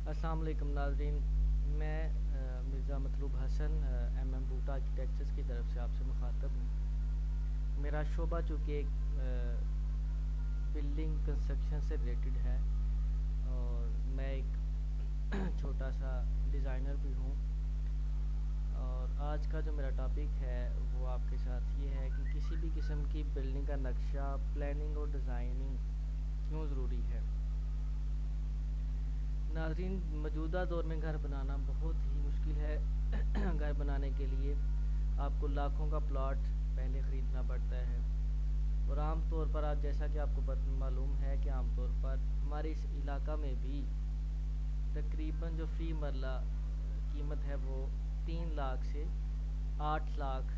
السلام علیکم ناظرین، میں مرزا مطلوب حسن ایم ایم بوٹا آرکیٹیکچرز کی طرف سے آپ سے مخاطب ہوں۔ میرا شعبہ چونکہ ایک بلڈنگ کنسٹرکشن سے ریلیٹڈ ہے اور میں ایک چھوٹا سا ڈیزائنر بھی ہوں، اور آج کا جو میرا ٹاپک ہے وہ آپ کے ساتھ یہ ہے کہ کسی بھی قسم کی بلڈنگ کا نقشہ، پلاننگ اور ڈیزائننگ کیوں ضروری ہے۔ ناظرین، موجودہ دور میں گھر بنانا بہت ہی مشکل ہے۔ گھر بنانے کے لیے آپ کو لاکھوں کا پلاٹ پہلے خریدنا پڑتا ہے، اور عام طور پر جیسا کہ آپ کو معلوم ہے کہ عام طور پر ہمارے اس علاقہ میں بھی تقریباً جو فی مرلہ قیمت ہے وہ 3 لاکھ سے 8 لاکھ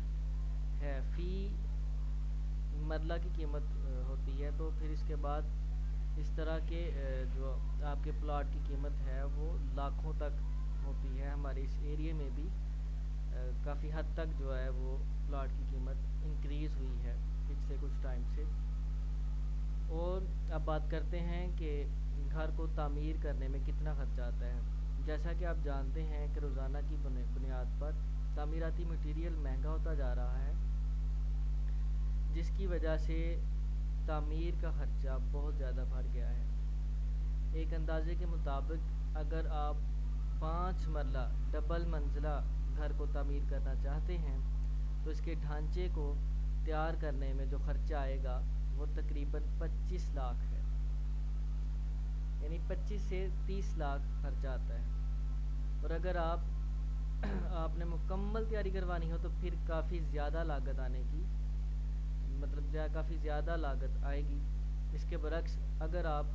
ہے، فی مرلہ کی قیمت ہوتی ہے۔ تو پھر اس کے بعد اس طرح کے جو آپ کے پلاٹ کی قیمت ہے وہ لاکھوں تک ہوتی ہے۔ ہمارے اس ایریے میں بھی کافی حد تک جو ہے وہ پلاٹ کی قیمت انکریز ہوئی ہے پچھلے کچھ ٹائم سے۔ اور اب بات کرتے ہیں کہ گھر کو تعمیر کرنے میں کتنا خرچہ آتا ہے۔ جیسا کہ آپ جانتے ہیں کہ روزانہ کی بنیاد پر تعمیراتی مٹیریل مہنگا ہوتا جا رہا ہے، جس کی وجہ سے تعمیر کا خرچہ بہت زیادہ بڑھ گیا ہے۔ ایک اندازے کے مطابق اگر آپ 5 مرلہ ڈبل منزلہ گھر کو تعمیر کرنا چاہتے ہیں تو اس کے ڈھانچے کو تیار کرنے میں جو خرچہ آئے گا وہ تقریباً 25 لاکھ ہے، یعنی 25 سے 30 لاکھ خرچہ آتا ہے۔ اور اگر آپ نے مکمل تیاری کروانی ہو تو پھر کافی زیادہ لاگت آنے کی کافی زیادہ لاگت آئے گی۔ اس کے برعکس اگر آپ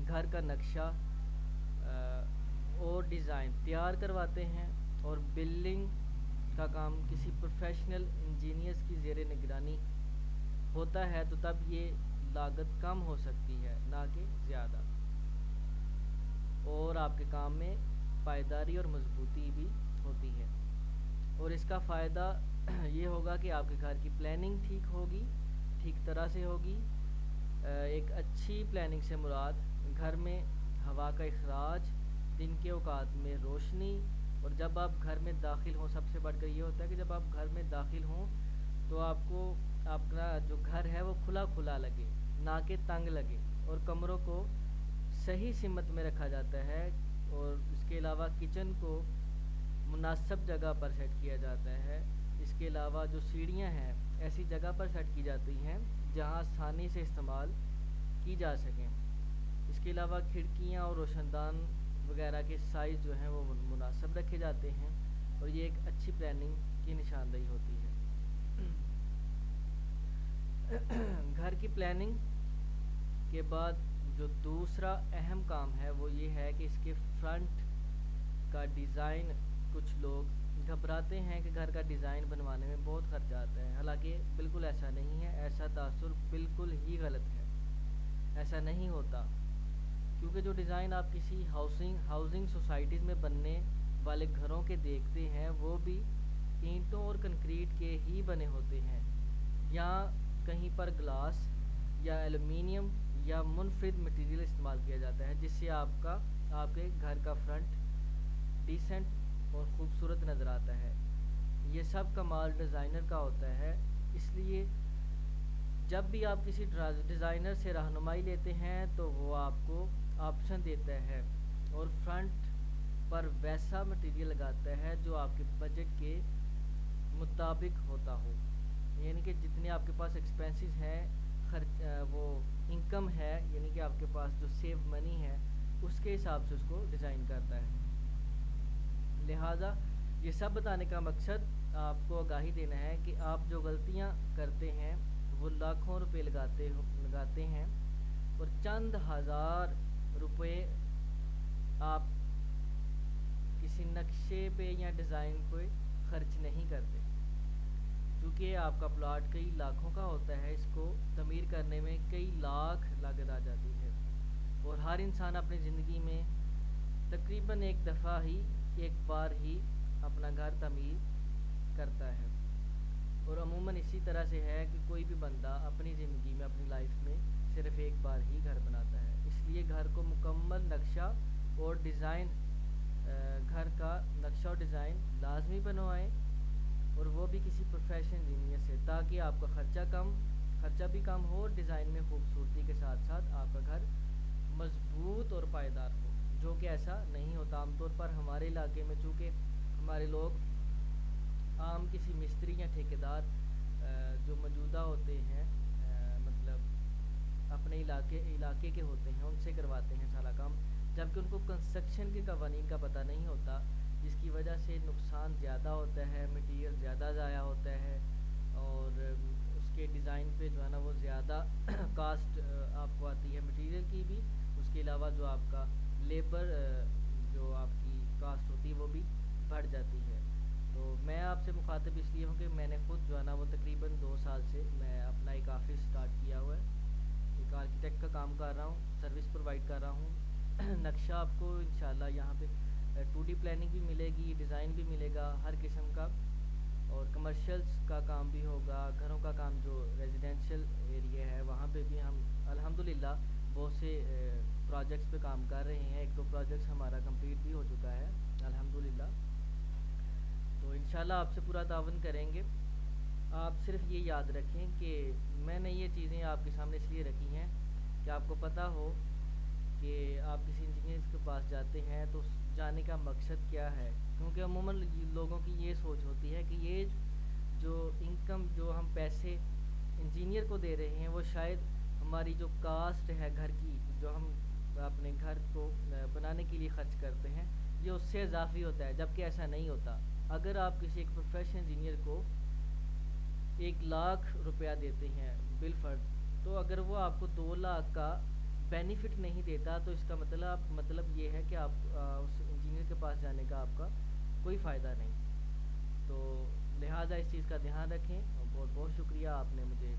گھر کا نقشہ اور ڈیزائن تیار کرواتے ہیں اور بلڈنگ کا کام کسی پروفیشنل انجینئرز کی زیر نگرانی ہوتا ہے تو تب یہ لاگت کم ہو سکتی ہے، نہ کہ زیادہ، اور آپ کے کام میں پائیداری اور مضبوطی بھی ہوتی ہے۔ اور اس کا فائدہ یہ ہوگا کہ آپ کے گھر کی پلاننگ ٹھیک طرح سے ہوگی۔ ایک اچھی پلاننگ سے مراد گھر میں ہوا کا اخراج، دن کے اوقات میں روشنی، اور جب آپ گھر میں داخل ہوں، سب سے بڑھ کر یہ ہوتا ہے کہ جب آپ گھر میں داخل ہوں تو آپ کو آپ کا جو گھر ہے وہ کھلا کھلا لگے، نہ کہ تنگ لگے، اور کمروں کو صحیح سمت میں رکھا جاتا ہے۔ اور اس کے علاوہ کچن کو مناسب جگہ پر سیٹ کیا جاتا ہے۔ اس کے علاوہ جو سیڑھیاں ہیں ایسی جگہ پر سیٹ کی جاتی ہیں جہاں آسانی سے استعمال کی جا سکیں۔ اس کے علاوہ کھڑکیاں اور روشن دان وغیرہ کے سائز جو ہیں وہ مناسب رکھے جاتے ہیں، اور یہ ایک اچھی پلاننگ کی نشاندہی ہوتی ہے۔ گھر کی پلاننگ کے بعد جو دوسرا اہم کام ہے وہ یہ ہے کہ اس کے فرنٹ کا ڈیزائن۔ کچھ لوگ گھبراتے ہیں کہ گھر کا ڈیزائن بنوانے میں بہت خرچہ آتا ہے، حالانکہ بالکل ایسا نہیں ہے۔ ایسا تاثر بالکل ہی غلط ہے، ایسا نہیں ہوتا، کیونکہ جو ڈیزائن آپ کسی ہاؤسنگ سوسائٹیز میں بننے والے گھروں کے دیکھتے ہیں وہ بھی اینٹوں اور کنکریٹ کے ہی بنے ہوتے ہیں، یا کہیں پر گلاس یا ایلومینیم یا منفرد مٹیریل استعمال کیا جاتا ہے، جس سے آپ کے گھر کا فرنٹ ڈیسنٹ اور خوبصورت نظر آتا ہے۔ یہ سب کمال ڈیزائنر کا ہوتا ہے۔ اس لیے جب بھی آپ کسی ڈیزائنر سے رہنمائی لیتے ہیں تو وہ آپ کو آپشن دیتا ہے اور فرنٹ پر ویسا مٹیریل لگاتا ہے جو آپ کے بجٹ کے مطابق ہوتا ہو، یعنی کہ جتنے آپ کے پاس ایکسپینسز ہیں، وہ انکم ہے، یعنی کہ آپ کے پاس جو سیو منی ہے اس کے حساب سے اس کو ڈیزائن کرتا ہے۔ لہٰذا یہ سب بتانے کا مقصد آپ کو آگاہی دینا ہے کہ آپ جو غلطیاں کرتے ہیں وہ لاکھوں روپے لگاتے ہیں اور چند ہزار روپے آپ کسی نقشے پہ یا ڈیزائن پہ خرچ نہیں کرتے، چونکہ آپ کا پلاٹ کئی لاکھوں کا ہوتا ہے۔ اس کو تعمیر کرنے میں کئی لاکھ لاگت آ جاتی ہے، اور ہر انسان اپنی زندگی میں تقریباً ایک بار ہی اپنا گھر تعمیر کرتا ہے، اور عموماً اسی طرح سے ہے کہ کوئی بھی بندہ اپنی زندگی میں، اپنی لائف میں صرف ایک بار ہی گھر بناتا ہے۔ اس لیے گھر کو مکمل نقشہ اور ڈیزائن گھر کا نقشہ و ڈیزائن لازمی بنوائیں، اور وہ بھی کسی پروفیشنل انجینئر سے، تاکہ آپ کا خرچہ بھی کم ہو اور ڈیزائن میں خوبصورتی کے ساتھ ساتھ آپ کا گھر مضبوط اور پائیدار ہو، جو کہ ایسا نہیں ہوتا عام طور پر ہمارے علاقے میں، چونکہ ہمارے لوگ عام کسی مستری یا ٹھیکیدار جو موجودہ ہوتے ہیں، مطلب اپنے علاقے کے ہوتے ہیں، ان سے کرواتے ہیں سارا کام، جبکہ ان کو کنسٹرکشن کے قوانین کا پتہ نہیں ہوتا، جس کی وجہ سے نقصان زیادہ ہوتا ہے، مٹیریل زیادہ ضائع ہوتا ہے، اور اس کے ڈیزائن پہ جو ہے نا وہ زیادہ کاسٹ آپ کو آتی ہے مٹیریل کی بھی، اس کے علاوہ جو آپ کا لیبر جو آپ کی کاسٹ ہوتی ہے وہ بھی بڑھ جاتی ہے۔ تو میں آپ سے مخاطب اس لیے ہوں کہ میں نے خود جو ہے نا وہ تقریباً 2 سال سے میں اپنا ایک آفس سٹارٹ کیا ہوا ہے، ایک آرکیٹیکٹ کا کام کر رہا ہوں، سروس پرووائڈ کر رہا ہوں۔ نقشہ آپ کو انشاءاللہ یہاں پہ 2D پلاننگ بھی ملے گی، ڈیزائن بھی ملے گا ہر قسم کا، اور کمرشلز کا کام بھی ہوگا، گھروں کا کام جو ریزیڈینشیل ایریا ہے وہاں پہ بھی ہم الحمدللہ بہت سے پروجیکٹس پہ کام کر رہے ہیں، 1-2 پروجیکٹس ہمارا کمپلیٹ بھی ہو چکا ہے الحمدللہ۔ تو انشاءاللہ آپ سے پورا تعاون کریں گے۔ آپ صرف یہ یاد رکھیں کہ میں نے یہ چیزیں آپ کے سامنے اس لیے رکھی ہیں کہ آپ کو پتہ ہو کہ آپ کسی انجینئر کے پاس جاتے ہیں تو جانے کا مقصد کیا ہے، کیونکہ عموماً لوگوں کی یہ سوچ ہوتی ہے کہ یہ جو انکم جو ہم پیسے انجینئر کو دے رہے ہیں وہ شاید ہماری جو کاسٹ ہے گھر کی، جو ہم اپنے گھر کو بنانے کے لیے خرچ کرتے ہیں، یہ اس سے اضافی ہوتا ہے، جبکہ ایسا نہیں ہوتا۔ اگر آپ کسی ایک پروفیشنل انجینئر کو 1 لاکھ روپیہ دیتے ہیں بالفرض، تو اگر وہ آپ کو 2 لاکھ کا بینیفٹ نہیں دیتا تو اس کا مطلب یہ ہے کہ آپ اس انجینئر کے پاس جانے کا آپ کا کوئی فائدہ نہیں۔ تو لہٰذا اس چیز کا دھیان رکھیں، اور بہت بہت شکریہ، آپ نے مجھے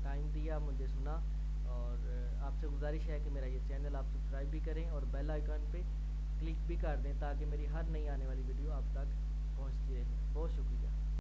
ٹائم دیا، مجھے سنا، اور آپ سے گزارش ہے کہ میرا یہ چینل آپ سبسکرائب بھی کریں اور بیل آئیکن پہ کلک بھی کر دیں تاکہ میری ہر نئی آنے والی ویڈیو آپ تک پہنچتی رہے۔ بہت شکریہ۔